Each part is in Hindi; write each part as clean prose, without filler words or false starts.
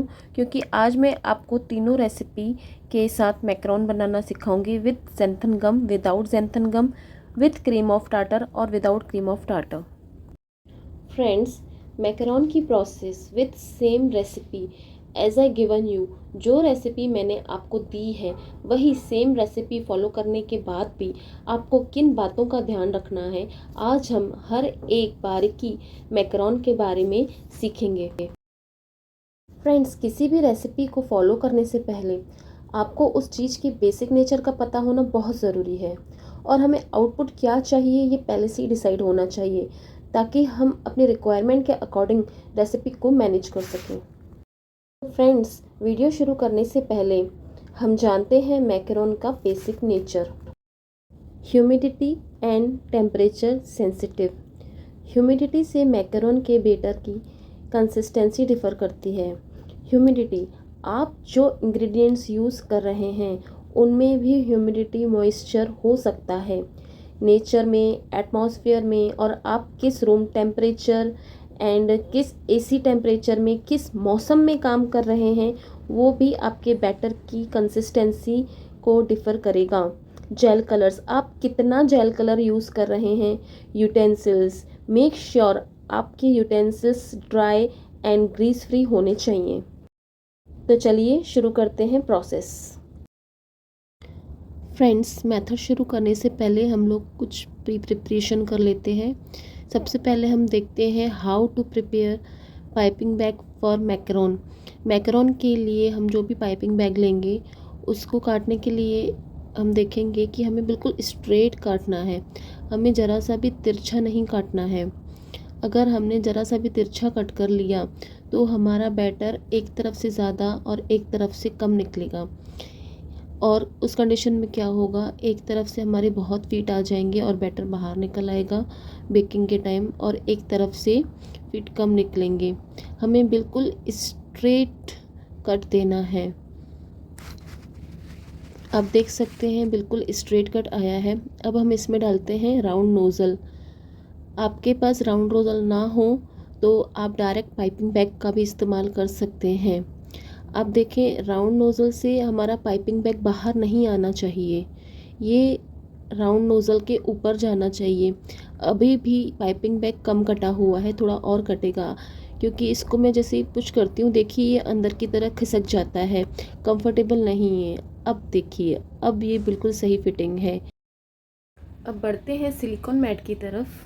हूँ, क्योंकि आज मैं आपको तीनों रेसिपी के साथ मैकरोन बनाना सिखाऊंगी with xanthan gum, without xanthan gum, with cream of tartar और without cream of tartar. Friends, macaron की process with same recipe as I given you. जो रेसिपी मैंने आपको दी है वही सेम रेसिपी फॉलो करने के बाद भी आपको किन बातों का ध्यान रखना है, आज हम हर एक बारीकी मैकरोन के बारे में सीखेंगे। फ्रेंड्स, किसी भी रेसिपी को फॉलो करने से पहले आपको उस चीज़ की बेसिक नेचर का पता होना बहुत ज़रूरी है और हमें आउटपुट क्या चाहिए ये पहले से ही डिसाइड होना चाहिए, ताकि हम अपनी रिक्वायरमेंट के अकॉर्डिंग रेसिपी को मैनेज कर सकें। फ्रेंड्स, वीडियो शुरू करने से पहले हम जानते हैं मैकरोन का basic nature. Humidity and temperature sensitive. Humidity से मैकरोन के बेटर की कंसिस्टेंसी डिफ़र करती है। ह्यूमिडिटी, आप जो इंग्रेडिएंट्स यूज़ कर रहे हैं उनमें भी ह्यूमिडिटी मॉइस्चर हो सकता है, नेचर में, एटमॉस्फेयर में, और आप किस रूम टेम्परेचर एंड किस एसी टेम्परेचर में, किस मौसम में काम कर रहे हैं, वो भी आपके बैटर की कंसिस्टेंसी को डिफ़र करेगा। जेल कलर्स, आप कितना जेल कलर यूज़ कर रहे हैं। यूटेंसिल्स, मेक श्योर आपके utensils dry and grease free होने चाहिए। तो चलिए शुरू करते हैं प्रोसेस। फ्रेंड्स, मेथड शुरू करने से पहले हम लोग कुछ प्रिपरेशन कर लेते हैं। सबसे पहले हम देखते हैं how to prepare piping bag for macaron. Macaron के लिए हम जो भी पाइपिंग बैग लेंगे उसको काटने के लिए हम देखेंगे कि हमें बिल्कुल स्ट्रेट काटना है, हमें ज़रा सा भी तिरछा नहीं काटना है। अगर हमने ज़रा सा भी तिरछा कट कर लिया तो हमारा बैटर एक तरफ से ज़्यादा और एक तरफ से कम निकलेगा, और उस कंडीशन में क्या होगा, एक तरफ से हमारे बहुत फीट आ जाएंगे और बैटर बाहर निकल आएगा बेकिंग के टाइम, और एक तरफ से फीट कम निकलेंगे। हमें बिल्कुल स्ट्रेट कट देना है। आप देख सकते हैं बिल्कुल स्ट्रेट कट आया है। अब हम इसमें डालते हैं राउंड नोज़ल। आपके पास राउंड नोज़ल ना हो तो आप डायरेक्ट पाइपिंग बैग का भी इस्तेमाल कर सकते हैं। अब देखें, राउंड नोज़ल से हमारा पाइपिंग बैग बाहर नहीं आना चाहिए, ये राउंड नोज़ल के ऊपर जाना चाहिए। अभी भी पाइपिंग बैग कम कटा हुआ है, थोड़ा और कटेगा, क्योंकि इसको मैं जैसे ही पुश करती हूँ देखिए ये अंदर की तरफ खिसक जाता है, कंफर्टेबल नहीं है। अब देखिए, अब ये बिल्कुल सही फिटिंग है। अब बढ़ते हैं सिलिकॉन मैट की तरफ।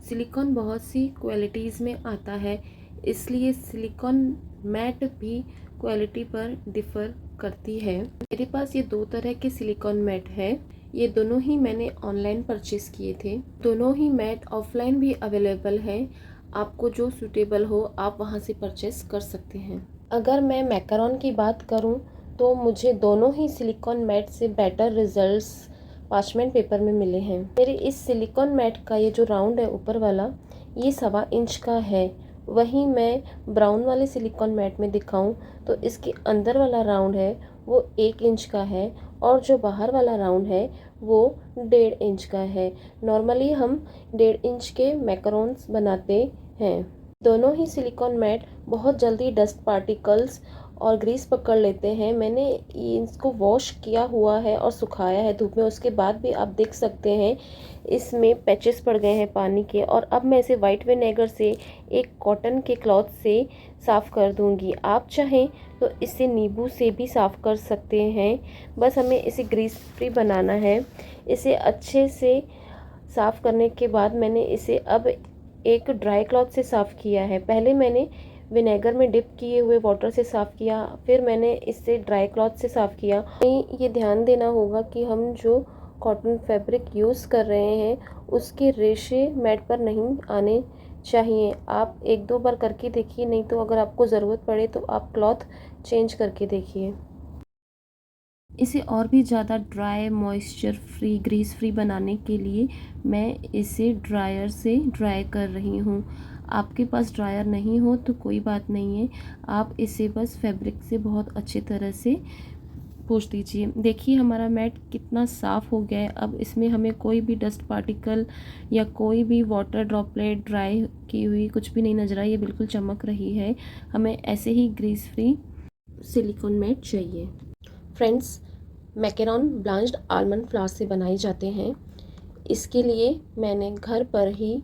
सिलिकॉन बहुत सी क्वालिटीज़ में आता है, इसलिए सिलिकॉन मैट भी क्वालिटी पर डिफ़र करती है। मेरे पास ये दो तरह के सिलिकॉन मैट है, ये दोनों ही मैंने ऑनलाइन परचेज़ किए थे। दोनों ही मैट ऑफलाइन भी अवेलेबल है, आपको जो सूटेबल हो आप वहाँ से परचेज़ कर सकते हैं। अगर मैं मैकरोन की बात करूँ तो मुझे दोनों ही सिलिकॉन मैट से बेटर रिजल्ट्स पार्चमेंट पेपर में मिले हैं। मेरे इस सिलिकॉन मैट का ये जो राउंड है ऊपर वाला, ये 1.25 इंच का है। वहीं मैं ब्राउन वाले सिलिकॉन मैट में दिखाऊं तो इसके अंदर वाला राउंड है वो 1 इंच का है, और जो बाहर वाला राउंड है वो 1.5 इंच का है। नॉर्मली हम 1.5 इंच के मैकरोन्स बनाते हैं। दोनों ही सिलिकॉन मैट बहुत जल्दी डस्ट पार्टिकल्स और ग्रीस पकड़ लेते हैं। मैंने इसको वॉश किया हुआ है और सुखाया है धूप में, उसके बाद भी आप देख सकते हैं इसमें पैचेस पड़ गए हैं पानी के। और अब मैं इसे वाइट विनेगर से एक कॉटन के क्लॉथ से साफ़ कर दूंगी। आप चाहें तो इसे नींबू से भी साफ़ कर सकते हैं, बस हमें इसे ग्रीस फ्री बनाना है। इसे अच्छे से साफ़ करने के बाद मैंने इसे अब एक ड्राई क्लॉथ से साफ़ किया है। पहले मैंने विनेगर में डिप किए हुए वाटर से साफ़ किया, फिर मैंने इससे ड्राई क्लॉथ से साफ़ किया। ये ध्यान देना होगा कि हम जो कॉटन फैब्रिक यूज़ कर रहे हैं उसके रेशे मैट पर नहीं आने चाहिए। आप 1-2 बार करके देखिए, नहीं तो अगर आपको ज़रूरत पड़े तो आप क्लॉथ चेंज करके देखिए। इसे और भी ज़्यादा dry, moisture free, grease free बनाने के लिए मैं इसे ड्रायर से ड्राई कर रही हूँ। आपके पास ड्रायर नहीं हो तो कोई बात नहीं है, आप इसे बस फैब्रिक से बहुत अच्छी तरह से पोंछ दीजिए। देखिए हमारा मैट कितना साफ़ हो गया है। अब इसमें हमें कोई भी डस्ट पार्टिकल या कोई भी वाटर ड्रॉपलेट ड्राई की हुई कुछ भी नहीं नजर आई, ये बिल्कुल चमक रही है। हमें ऐसे ही ग्रीस फ्री सिलिकॉन मैट चाहिए। फ्रेंड्स, मैकेरॉन ब्लांच्ड आलमंड फ्लावर से बनाए जाते हैं। इसके लिए मैंने घर पर ही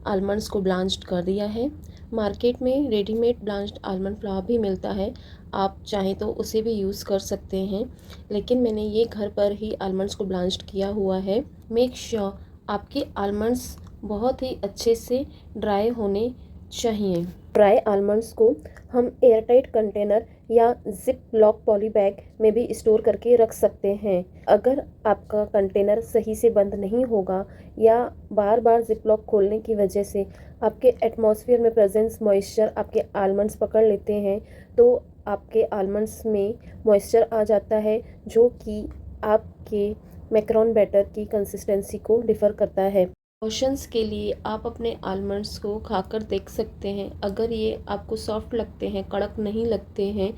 आलमंड्स को ब्लांच्ड कर दिया है। मार्केट में रेडीमेड ब्लांच्ड आलमंड फ्लावर भी मिलता है, आप चाहें तो उसे भी यूज़ कर सकते हैं, लेकिन मैंने ये घर पर ही आलमंड्स को ब्लांच्ड किया हुआ है। मेक श्योर आपके आलमंड्स बहुत ही अच्छे से ड्राई होने चाहिए। ड्राई आलमंड्स को हम एयरटाइट कंटेनर या जिप लॉक पॉली बैग में भी स्टोर करके रख सकते हैं। अगर आपका कंटेनर सही से बंद नहीं होगा या बार बार जिप लॉक खोलने की वजह से आपके एटमॉस्फेयर में प्रेजेंस मॉइस्चर आपके आलमंड्स पकड़ लेते हैं, तो आपके आलमंड्स में मॉइस्चर आ जाता है, जो कि आपके मैकरॉन बैटर की कंसिस्टेंसी को डिफ़र करता है। प्रिकॉशंस के लिए आप अपने आलमंड्स को खाकर देख सकते हैं। अगर ये आपको सॉफ्ट लगते हैं, कड़क नहीं लगते हैं,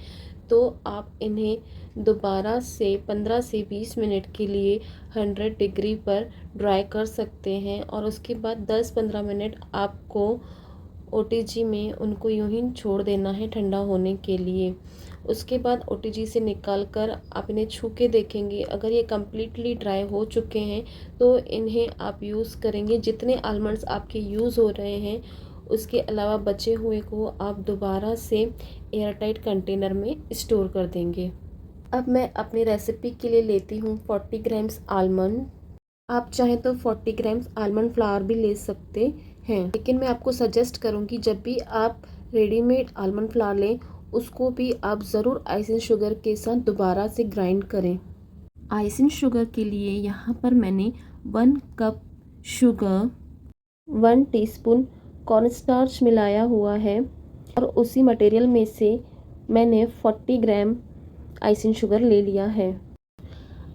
तो आप इन्हें दोबारा से 15 से 20 मिनट के लिए 100 डिग्री पर ड्राई कर सकते हैं और उसके बाद 10-15 मिनट आपको ओटीजी में उनको यूं ही छोड़ देना है ठंडा होने के लिए। उसके बाद ओटीजी से निकाल कर आप इन्हें छू के देखेंगे। अगर ये कम्प्लीटली ड्राई हो चुके हैं तो इन्हें आप यूज़ करेंगे। जितने आलमंड्स आपके यूज़ हो रहे हैं उसके अलावा बचे हुए को आप दोबारा से एयरटाइट कंटेनर में स्टोर कर देंगे। अब मैं अपनी रेसिपी के लिए लेती हूँ 40 ग्राम्स आलमंड। आप चाहें तो 40 ग्राम्स आलमंड फ्लावर भी ले सकते हैं, लेकिन मैं आपको सजेस्ट करूँगी जब भी आप रेडीमेड आलमंड फ्लावर लें उसको भी आप ज़रूर आइसिंग शुगर के साथ दोबारा से ग्राइंड करें। आइसिंग शुगर के लिए यहाँ पर मैंने 1 कप शुगर, 1 टीस्पून कॉर्नस्टार्च मिलाया हुआ है और उसी मटेरियल में से मैंने 40 ग्राम आइसिंग शुगर ले लिया है।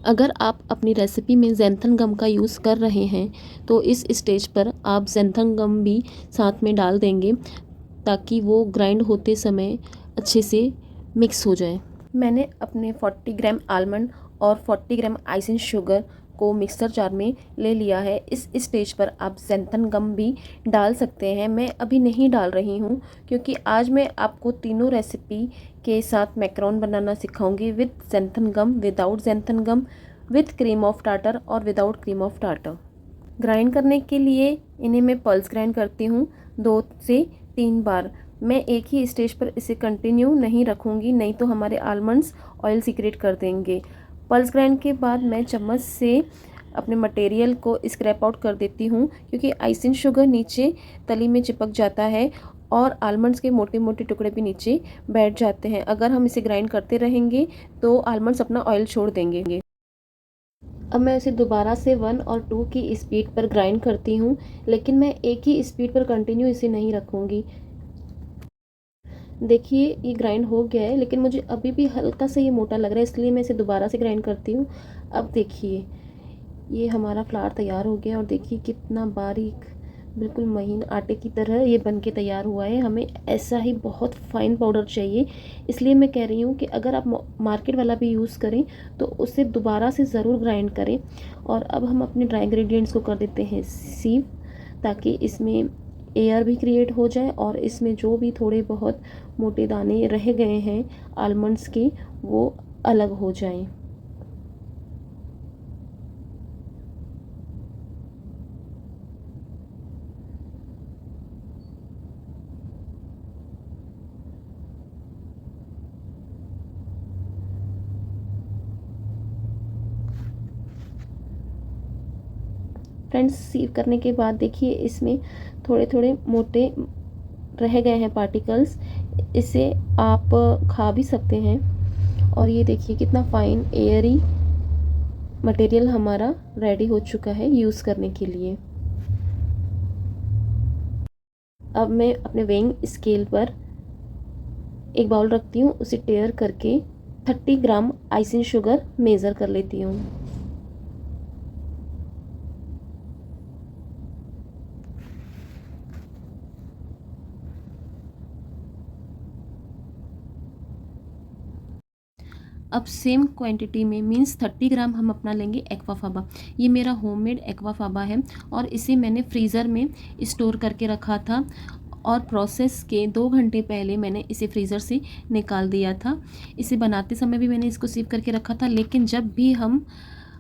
अगर आप अपनी रेसिपी में ज़ैंथन गम का यूज़ कर रहे हैं तो इस स्टेज पर आप ज़ैंथन गम भी साथ में डाल देंगे ताकि वो ग्राइंड होते समय अच्छे से मिक्स हो जाए। मैंने अपने 40 ग्राम आलमंड और 40 ग्राम आइसिंग शुगर को मिक्सर जार में ले लिया है। इस स्टेज पर आप ज़ैंथन गम भी डाल सकते हैं। मैं अभी नहीं डाल रही हूँ क्योंकि आज मैं आपको तीनों रेसिपी के साथ मैकरॉन बनाना सिखाऊंगी, with xanthan gum, without xanthan gum, with cream of tartar और without cream of tartar. Grind करने के लिए इन्हें मैं पल्स ग्राइंड करती हूँ 2 से 3 बार। मैं एक ही स्टेज पर इसे कंटिन्यू नहीं रखूँगी, नहीं तो हमारे आलमंड्स ऑयल सीक्रेट कर देंगे। पल्स ग्राइंड के बाद मैं चम्मच से अपने मटेरियल को स्क्रैप आउट कर देती हूँ क्योंकि आइसिंग शुगर नीचे तली में चिपक जाता है और आलमंड्स के मोटे मोटे टुकड़े भी नीचे बैठ जाते हैं। अगर हम इसे ग्राइंड करते रहेंगे तो आलमंड्स अपना ऑयल छोड़ देंगे। अब मैं इसे दोबारा से 1 और 2 की स्पीड पर ग्राइंड करती हूँ, लेकिन मैं एक ही स्पीड पर कंटिन्यू इसे नहीं रखूँगी। देखिए ये ग्राइंड हो गया है, लेकिन मुझे अभी भी हल्का सा ये मोटा लग रहा है, इसलिए मैं इसे दोबारा से ग्राइंड करती हूँ। अब देखिए ये हमारा फ्लावर तैयार हो गया और देखिए कितना बारीक, बिल्कुल महीन आटे की तरह ये बन के तैयार हुआ है। हमें ऐसा ही बहुत फाइन पाउडर चाहिए, इसलिए मैं कह रही हूँ कि अगर आप मार्केट वाला भी यूज़ करें तो उसे दोबारा से ज़रूर ग्राइंड करें। और अब हम अपने ड्राई इंग्रेडिएंट्स को कर देते हैं सीव, ताकि इसमें एयर भी क्रिएट हो जाए और इसमें जो भी थोड़े बहुत मोटे दाने रह गए हैं आलमंड्स के वो अलग हो जाएं। फ्रेंड्स, सीव करने के बाद देखिए इसमें थोड़े थोड़े मोटे रह गए हैं पार्टिकल्स, इसे आप खा भी सकते हैं। और ये देखिए कितना फाइन एयरी मटेरियल हमारा रेडी हो चुका है यूज़ करने के लिए। अब मैं अपने वेइंग स्केल पर एक बाउल रखती हूँ, उसे टेयर करके 30 ग्राम आइसिंग शुगर मेज़र कर लेती हूँ। अब सेम क्वांटिटी में मीन्स 30 ग्राम हम अपना लेंगे एक्वाफाबा। ये मेरा होममेड एक्वाफाबा है और इसे मैंने फ्रीज़र में स्टोर करके रखा था और प्रोसेस के 2 घंटे पहले मैंने इसे फ्रीज़र से निकाल दिया था। इसे बनाते समय भी मैंने इसको सीव करके रखा था, लेकिन जब भी हम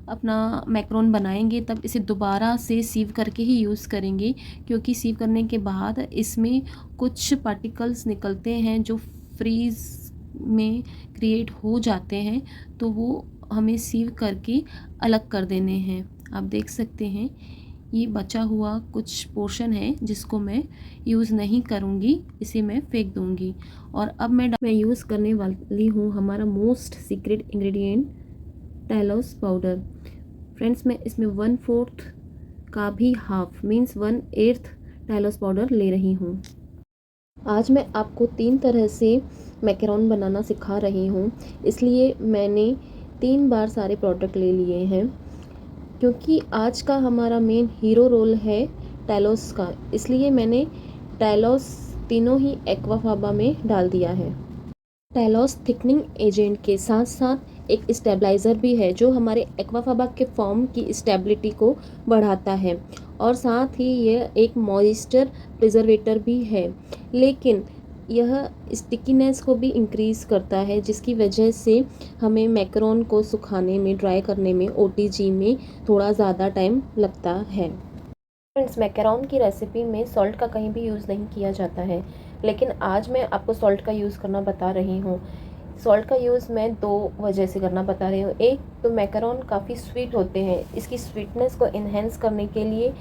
अपना मैक्रोन बनाएंगे तब इसे दोबारा से सीव करके ही यूज़ करेंगे, क्योंकि सीव करने के बाद इसमें कुछ पार्टिकल्स निकलते हैं जो फ्रीज़ में क्रिएट हो जाते हैं, तो वो हमें सीव करके अलग कर देने हैं। आप देख सकते हैं ये बचा हुआ कुछ पोर्शन है जिसको मैं यूज़ नहीं करूँगी, इसे मैं फेंक दूँगी। और अब मैं यूज़ करने वाली हूँ हमारा most secret ingredient telos powder. Friends, मैं इसमें 1/4 का भी हाफ मीन्स 1/8 टेलोस पाउडर ले रही हूँ। आज मैं आपको 3 तरह से मैकेरोन बनाना सिखा रही हूँ, इसलिए मैंने 3 बार सारे प्रोडक्ट ले लिए हैं, क्योंकि आज का हमारा मेन हीरो रोल है टेलोस का, इसलिए मैंने टेलोस तीनों ही एक्वाफाबा में डाल दिया है। टेलोस थिकनिंग एजेंट के साथ साथ एक स्टेबलाइज़र भी है जो हमारे एक्वाफाबा के फॉर्म की स्टेबिलिटी को बढ़ाता है, और साथ ही यह एक मॉइस्चर प्रिजर्वेटर भी है, लेकिन यह स्टिकीनेस को भी इंक्रीज़ करता है, जिसकी वजह से हमें मैकरोन को सुखाने में, ड्राई करने में, ओटीजी में थोड़ा ज़्यादा टाइम लगता है। फ्रेंड्स, मैकरोन की रेसिपी में सॉल्ट का कहीं भी यूज़ नहीं किया जाता है, लेकिन आज मैं आपको सॉल्ट का यूज़ करना बता रही हूँ। सॉल्ट का यूज़ मैं 2 वजह से करना बता रही हूँ। एक तो मैकरोन काफ़ी स्वीट होते हैं, इसकी स्वीटनेस को इन्हेंस करने के लिए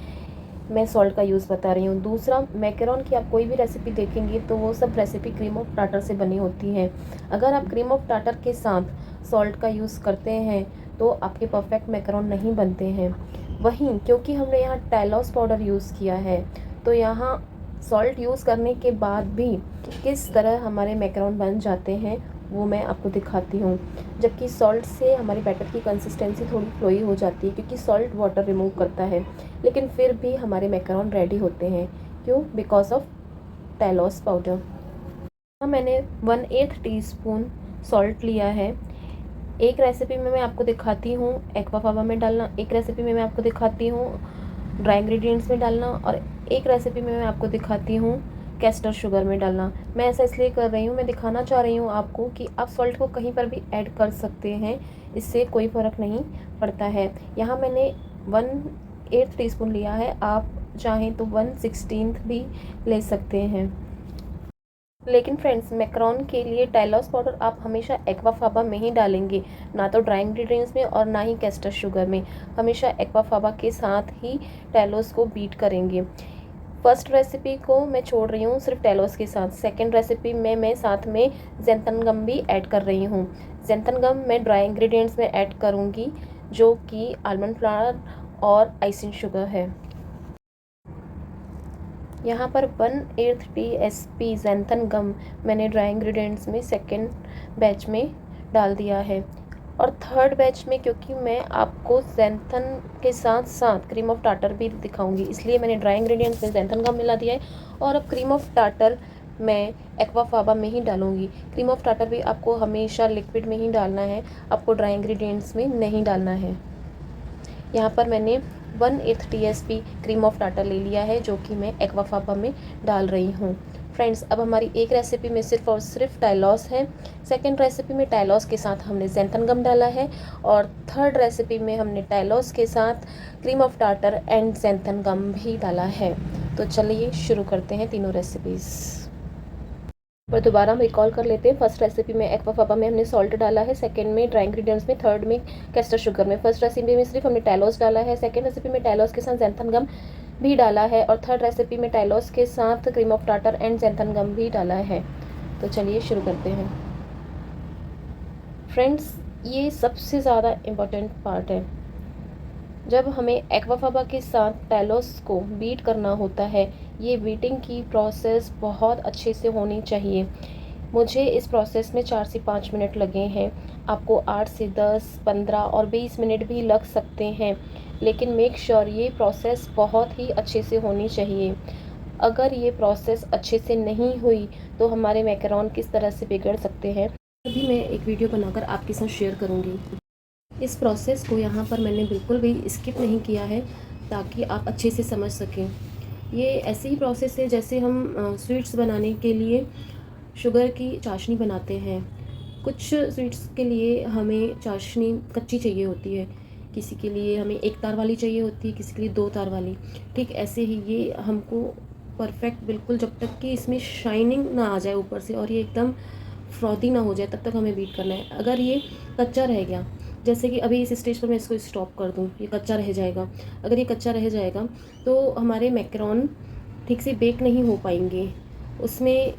मैं सॉल्ट का यूज़ बता रही हूँ। दूसरा, मैकरोन की आप कोई भी रेसिपी देखेंगे तो वो सब रेसिपी क्रीम ऑफ टार्टर से बनी होती है। अगर आप क्रीम ऑफ टार्टर के साथ सॉल्ट का यूज़ करते हैं तो आपके परफेक्ट मैकरोन नहीं बनते हैं। वहीं क्योंकि हमने यहाँ टेलोस पाउडर यूज़ किया है, तो यहाँ सॉल्ट यूज़ करने के बाद भी किस तरह हमारे मैकरोन बन जाते हैं वो मैं आपको दिखाती हूँ। जबकि सॉल्ट से हमारी बैटर की कंसिस्टेंसी थोड़ी फ्लोई हो जाती है, क्योंकि सॉल्ट वाटर रिमूव करता है, लेकिन फिर भी हमारे मैकरोन रेडी होते हैं। क्यों? Because of telos powder. मैंने 1/8 टीस्पून सॉल्ट लिया है। एक रेसिपी में मैं आपको दिखाती हूँ एक्वाफाबा में डालना, एक रेसिपी में मैं आपको दिखाती हूँ ड्राई इंग्रेडिएंट्स में डालना, और एक रेसिपी में मैं आपको दिखाती हूँ कैस्टर शुगर में डालना। मैं ऐसा इसलिए कर रही हूँ, मैं दिखाना चाह रही हूँ आपको कि आप सॉल्ट को कहीं पर भी ऐड कर सकते हैं, इससे कोई फ़र्क नहीं पड़ता है। यहाँ मैंने 1/8 टीस्पून लिया है, आप चाहें तो 1/16 भी ले सकते हैं। लेकिन फ्रेंड्स, मैकरोन के लिए टेलोस पाउडर आप हमेशा एक्वाफाबा में ही डालेंगे, ना तो ड्राई इंग्रेडिएंट्स में और ना ही कैस्टर शुगर में। हमेशा एक्वाफाबा के साथ ही टेलोस को बीट करेंगे। फर्स्ट रेसिपी को मैं छोड़ रही हूँ सिर्फ टेलोस के साथ। सेकंड रेसिपी में मैं साथ में ज़ैंथन गम भी ऐड कर रही हूँ। ज़ैंथन गम मैं ड्राई इंग्रेडिएंट्स में ऐड करूँगी, जो कि आलमंड फ्लावर और आइसिंग शुगर है। यहाँ पर 1/8 TSP ज़ैंथन गम मैंने ड्राई इंग्रेडिएंट्स में सेकेंड बैच में डाल दिया है, और थर्ड बैच में क्योंकि मैं आपको ज़ैंथन के साथ साथ क्रीम ऑफ टार्टर भी दिखाऊंगी, इसलिए मैंने ड्राई इंग्रेडिएंट्स में ज़ैंथन गम मिला दिया है, और अब क्रीम ऑफ टार्टर मैं एक्वाफाबा में ही डालूंगी। क्रीम ऑफ टार्टर भी आपको हमेशा लिक्विड में ही डालना है, आपको ड्राई इंग्रेडिएंट्स में नहीं डालना है। यहाँ पर मैंने 1/8 TSP क्रीम ऑफ टार्टर ले लिया है, जो कि मैं एक्वाफाबा में डाल रही हूँ। फ्रेंड्स, अब हमारी एक रेसिपी में सिर्फ और सिर्फ टेलोस है, सेकंड रेसिपी में टेलोस के साथ हमने ज़ैंथन गम डाला है, और थर्ड रेसिपी में हमने टेलोस के साथ cream of tartar and xanthan gum भी डाला है। तो चलिए शुरू करते हैं तीनों रेसिपीज़। पर दोबारा हम रिकॉल कर लेते हैं। फर्स्ट रेसिपी में एक्वाफाबा में हमने सॉल्ट डाला है, सेकंड में ड्राई इंग्रेडिएंट्स में, थर्ड में कैस्टर शुगर में। फर्स्ट रेसिपी में सिर्फ हमने टेलोस डाला है, सेकंड रेसिपी में टेलोस के साथ ज़ैंथन गम भी डाला है, और थर्ड रेसिपी में टेलोस के साथ cream of tartar and xanthan gum भी डाला है। तो चलिए शुरू करते हैं। फ्रेंड्स, ये सबसे ज़्यादा इम्पोर्टेंट पार्ट है। जब हमें एक्वाफाबा के साथ टेलोस को बीट करना होता है, ये बीटिंग की प्रोसेस बहुत अच्छे से होनी चाहिए। मुझे इस प्रोसेस में 4 से 5 मिनट लगे हैं, आपको 8 से 10, 15 और 20 मिनट भी लग सकते हैं, लेकिन मेक श्योर ये प्रोसेस बहुत ही अच्छे से होनी चाहिए। अगर ये प्रोसेस अच्छे से नहीं हुई तो हमारे मैकरोन किस तरह से बिगड़ सकते हैं, अभी मैं एक वीडियो बनाकर आपके साथ शेयर करूँगी। इस प्रोसेस को यहाँ पर मैंने बिल्कुल भी स्किप नहीं किया है, ताकि आप अच्छे से समझ सकें। ये ऐसे ही प्रोसेस है जैसे हम स्वीट्स बनाने के लिए शुगर की चाशनी बनाते हैं। कुछ स्वीट्स के लिए हमें चाशनी कच्ची चाहिए होती है, किसी के लिए हमें एक तार वाली चाहिए होती है, किसी के लिए दो तार वाली। ठीक ऐसे ही ये हमको परफेक्ट बिल्कुल जब तक कि इसमें शाइनिंग ना आ जाए ऊपर से और ये एकदम फ्रॉदी ना हो जाए तब तक हमें बीट करना है। अगर ये कच्चा रह गया, जैसे कि अभी इस स्टेज पर मैं इसको स्टॉप कर दूँ, ये कच्चा रह जाएगा। अगर ये कच्चा रह जाएगा तो हमारे मैकरोन ठीक से बेक नहीं हो पाएंगे। उसमें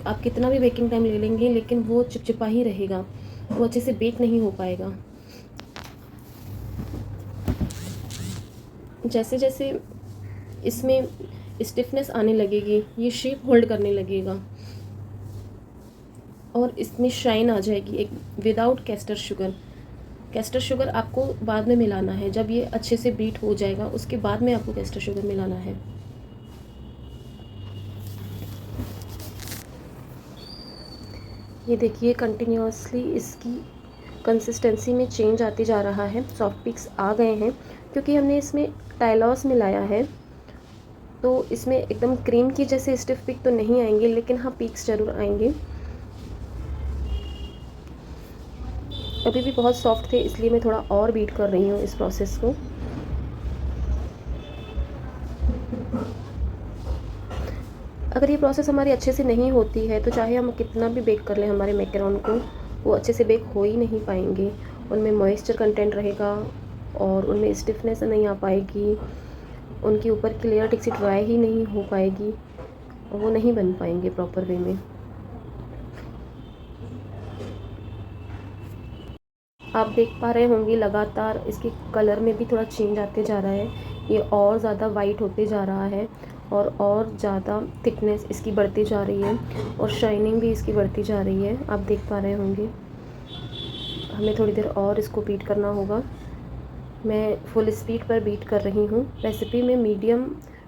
आप कितना भी बेकिंग टाइम ले लेंगे लेकिन वो चिपचिपा ही रहेगा, वो अच्छे से बेक नहीं हो पाएगा। जैसे जैसे इसमें स्टिफनेस आने लगेगी, ये शेप होल्ड करने लगेगा और इसमें शाइन आ जाएगी एक without castor sugar. Castor sugar आपको बाद में मिलाना है, जब ये अच्छे से बीट हो जाएगा उसके बाद में आपको कैस्टर शुगर मिलाना है। ये देखिए कंटिन्यूसली इसकी कंसिस्टेंसी में चेंज आती जा रहा है, सॉफ्ट पीक्स आ गए हैं क्योंकि हमने इसमें टाइलॉस मिलाया है। तो इसमें एकदम क्रीम की जैसे स्टिफ पीक तो नहीं आएंगे लेकिन हाँ पीक्स ज़रूर आएंगे। अभी भी बहुत सॉफ्ट थे इसलिए मैं थोड़ा और बीट कर रही हूँ इस प्रोसेस को। अगर ये प्रोसेस हमारी अच्छे से नहीं होती है तो चाहे हम कितना भी बेक कर लें हमारे मैकरोन को, वो अच्छे से बेक हो ही नहीं पाएंगे। उनमें मॉइस्चर कंटेंट रहेगा और उनमें स्टिफनेस नहीं आ पाएगी, उनके ऊपर की लेयर ठीक से ड्राई ही नहीं हो पाएगी और वो नहीं बन पाएंगे प्रॉपर वे में। आप देख पा रहे होंगे लगातार इसके कलर में भी थोड़ा चेंज आते जा रहा है, ये और ज़्यादा वाइट होते जा रहा है और ज़्यादा थिकनेस इसकी बढ़ती जा रही है और शाइनिंग भी इसकी बढ़ती जा रही है। आप देख पा रहे होंगे। हमें थोड़ी देर और इसको बीट करना होगा। मैं फुल स्पीड पर बीट कर रही हूँ। रेसिपी में मीडियम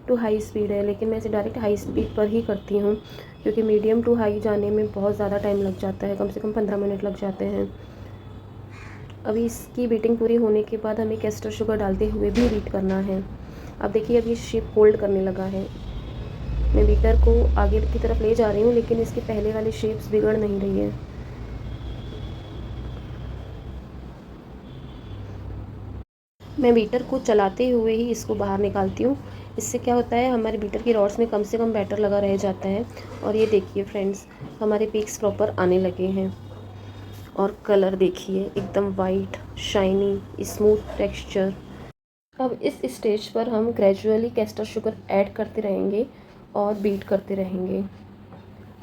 टू हाई स्पीड है लेकिन मैं इसे डायरेक्ट हाई स्पीड पर ही करती हूँ क्योंकि मीडियम टू हाई जाने में बहुत ज़्यादा टाइम लग जाता है, कम से कम 15 मिनट लग जाते हैं। अभी इसकी बीटिंग पूरी होने के बाद हमें कैस्टर शुगर डालते हुए भी बीट करना है। अब देखिए अब ये शेप होल्ड करने लगा है। मैं बीटर को आगे की तरफ ले जा रही हूँ लेकिन इसके पहले वाली शेप्स बिगड़ नहीं रही है। मैं बीटर को चलाते हुए ही इसको बाहर निकालती हूँ। इससे क्या होता है हमारे बीटर की रॉड्स में कम से कम बैटर लगा रह जाता है। और ये देखिए फ्रेंड्स, हमारे पीक्स प्रॉपर आने लगे हैं और कलर देखिए एकदम वाइट शाइनी स्मूथ टेक्सचर। अब इस स्टेज पर हम ग्रेजुअली कैस्टर शुगर ऐड करते रहेंगे और बीट करते रहेंगे।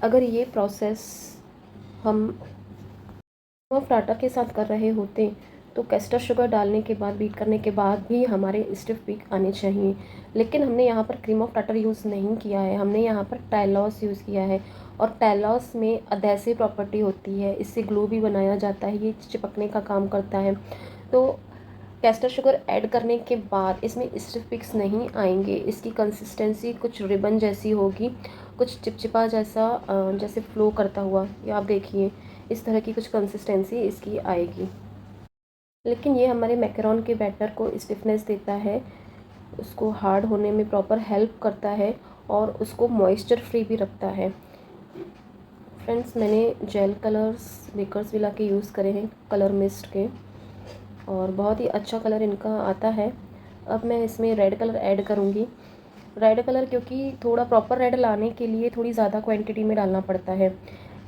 अगर ये प्रोसेस हम फ्राटा के साथ कर रहे होते तो कैस्टर शुगर डालने के बाद बीट करने के बाद भी हमारे स्टिफ पीक आने चाहिए, लेकिन हमने यहाँ पर क्रीम ऑफ टाटर यूज़ नहीं किया है, हमने यहाँ पर टाइलॉस यूज़ किया है। और टाइलॉस में अधेसिव प्रॉपर्टी होती है, इससे ग्लू भी बनाया जाता है, ये चिपकने का काम करता है। तो कैस्टर शुगर ऐड करने के बाद इसमें स्टिफ पिक्स नहीं आएंगे, इसकी कंसिस्टेंसी कुछ रिबन जैसी होगी, कुछ चिपचिपा जैसा जैसे फ्लो करता हुआ, ये आप देखिए इस तरह की कुछ कंसिस्टेंसी इसकी आएगी। लेकिन ये हमारे मैकरोन के बैटर को स्टिफनेस देता है, उसको हार्ड होने में प्रॉपर हेल्प करता है और उसको मॉइस्चर फ्री भी रखता है। फ्रेंड्स, मैंने जेल कलर्स बेकर्स विला के यूज़ करे हैं, कलर मिस्ट के, और बहुत ही अच्छा कलर इनका आता है। अब मैं इसमें रेड कलर ऐड करूँगी। रेड कलर क्योंकि थोड़ा प्रॉपर रेड लाने के लिए थोड़ी ज़्यादा क्वांटिटी में डालना पड़ता है,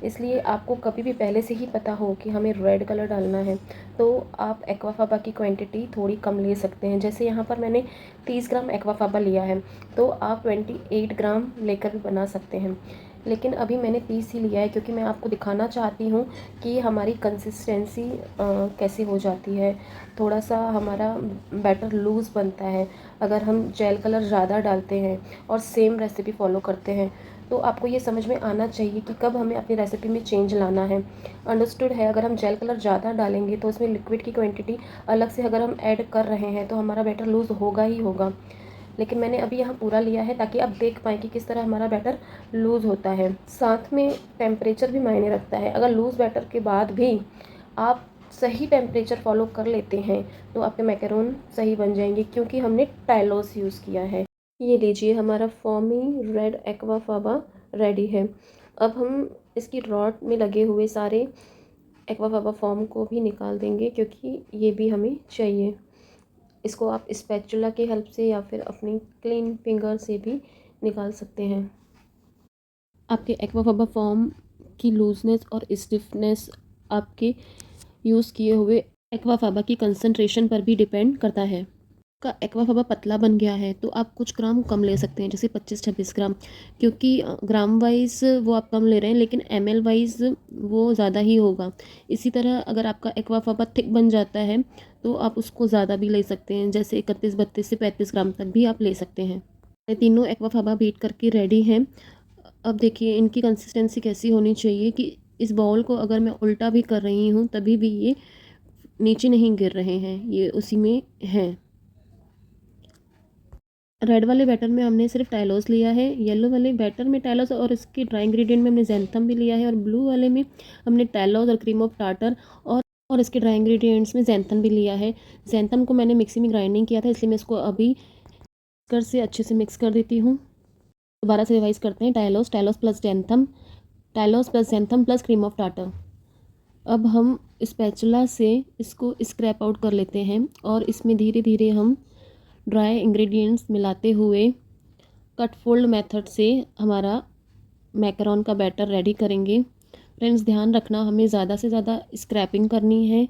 इसलिए आपको कभी भी पहले से ही पता हो कि हमें रेड कलर डालना है तो आप एक्वाफाबा की क्वांटिटी थोड़ी कम ले सकते हैं। जैसे यहाँ पर मैंने 30 ग्राम एक्वाफाबा लिया है तो आप 28 ग्राम लेकर भी बना सकते हैं, लेकिन अभी मैंने 30 ही लिया है क्योंकि मैं आपको दिखाना चाहती हूँ कि हमारी कंसिस्टेंसी कैसे हो जाती है। थोड़ा सा हमारा बैटर लूज़ बनता है अगर हम जेल कलर ज़्यादा डालते हैं और सेम रेसिपी फॉलो करते हैं। तो आपको ये समझ में आना चाहिए कि कब हमें अपनी रेसिपी में चेंज लाना है। अंडरस्टूड है, अगर हम जेल कलर ज़्यादा डालेंगे तो उसमें लिक्विड की क्वांटिटी अलग से अगर हम ऐड कर रहे हैं तो हमारा बैटर लूज़ होगा ही होगा। लेकिन मैंने अभी यहाँ पूरा लिया है ताकि आप देख पाएँ कि किस तरह हमारा बैटर लूज़ होता है। साथ में टेम्परेचर भी मायने रखता है। अगर लूज़ बैटर के बाद भी आप सही टेम्परेचर फॉलो कर लेते हैं तो आपके मैकरोन सही बन जाएंगे क्योंकि हमने टाइलोस यूज़ किया है। ये लीजिए हमारा फॉमी रेड एक्वाफाबा रेडी है। अब हम इसकी रॉड में लगे हुए सारे एक्वाफाबा फॉर्म को भी निकाल देंगे क्योंकि ये भी हमें चाहिए। इसको आप स्पैचुला की हेल्प से या फिर अपनी क्लीन फिंगर से भी निकाल सकते हैं। आपके एक्वाफाबा फॉर्म की लूजनेस और स्टिफनेस आपके यूज़ किए हुए एक्वाफाबा की कंसंट्रेशन पर भी डिपेंड करता है। का एक्वाफाबा पतला बन गया है तो आप कुछ ग्राम कम ले सकते हैं, जैसे 25-26 ग्राम, क्योंकि ग्राम वाइज वो आप कम ले रहे हैं लेकिन ml वाइज वो ज़्यादा ही होगा। इसी तरह अगर आपका एक्वाफाबा थिक बन जाता है तो आप उसको ज़्यादा भी ले सकते हैं, जैसे 31-32 से 35 ग्राम तक भी आप ले सकते हैं। ये तीनों एक्वाफाबा बीट करके रेडी हैं। अब देखिए इनकी कंसिस्टेंसी कैसी होनी चाहिए कि इस बाउल को अगर मैं उल्टा भी कर रही हूँ तभी भी ये नीचे नहीं गिर रहे हैं, ये उसी में हैं। रेड वाले बैटर में हमने सिर्फ टाइलोस लिया है, येलो वाले बैटर में टाइलोस और इसके ड्राई इंग्रेडिएंट में हमने जैंथम भी लिया है, और ब्लू वाले में हमने टाइलोस और क्रीम ऑफ टार्टर और इसके ड्राई इंग्रेडिएंट्स में जैंथम भी लिया है। जैंथम को मैंने मिक्सी में ग्राइंडिंग किया था, इसलिए मैं इसको अभी कर से अच्छे से मिक्स कर देती हूँ। दोबारा से रिवाइज करते हैं। Tylose plus xanthan, tylose plus xanthan plus cream of tartar. अब हम स्पैचुला से इसको स्क्रैप आउट कर लेते हैं और इसमें धीरे धीरे हम ड्राई इंग्रेडिएंट्स मिलाते हुए कट फोल्ड मेथड से हमारा मैकरोन का बैटर रेडी करेंगे। फ्रेंड्स ध्यान रखना, हमें ज़्यादा से ज़्यादा स्क्रैपिंग करनी है,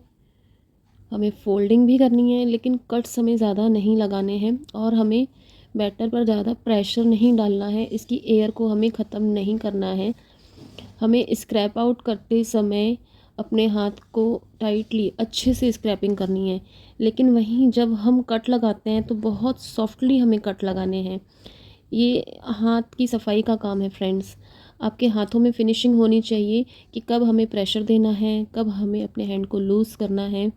हमें फोल्डिंग भी करनी है, लेकिन कट्स हमें ज़्यादा नहीं लगाने हैं और हमें बैटर पर ज़्यादा प्रेशर नहीं डालना है, इसकी एयर को हमें ख़त्म नहीं करना है। हमें स्क्रैप आउट करते समय अपने हाथ को टाइटली अच्छे से स्क्रैपिंग करनी है, लेकिन वहीं जब हम कट लगाते हैं तो बहुत सॉफ्टली हमें कट लगाने हैं। ये हाथ की सफाई का काम है फ्रेंड्स। आपके हाथों में फिनिशिंग होनी चाहिए कि कब हमें प्रेशर देना है, कब हमें अपने हैंड को लूज़ करना है।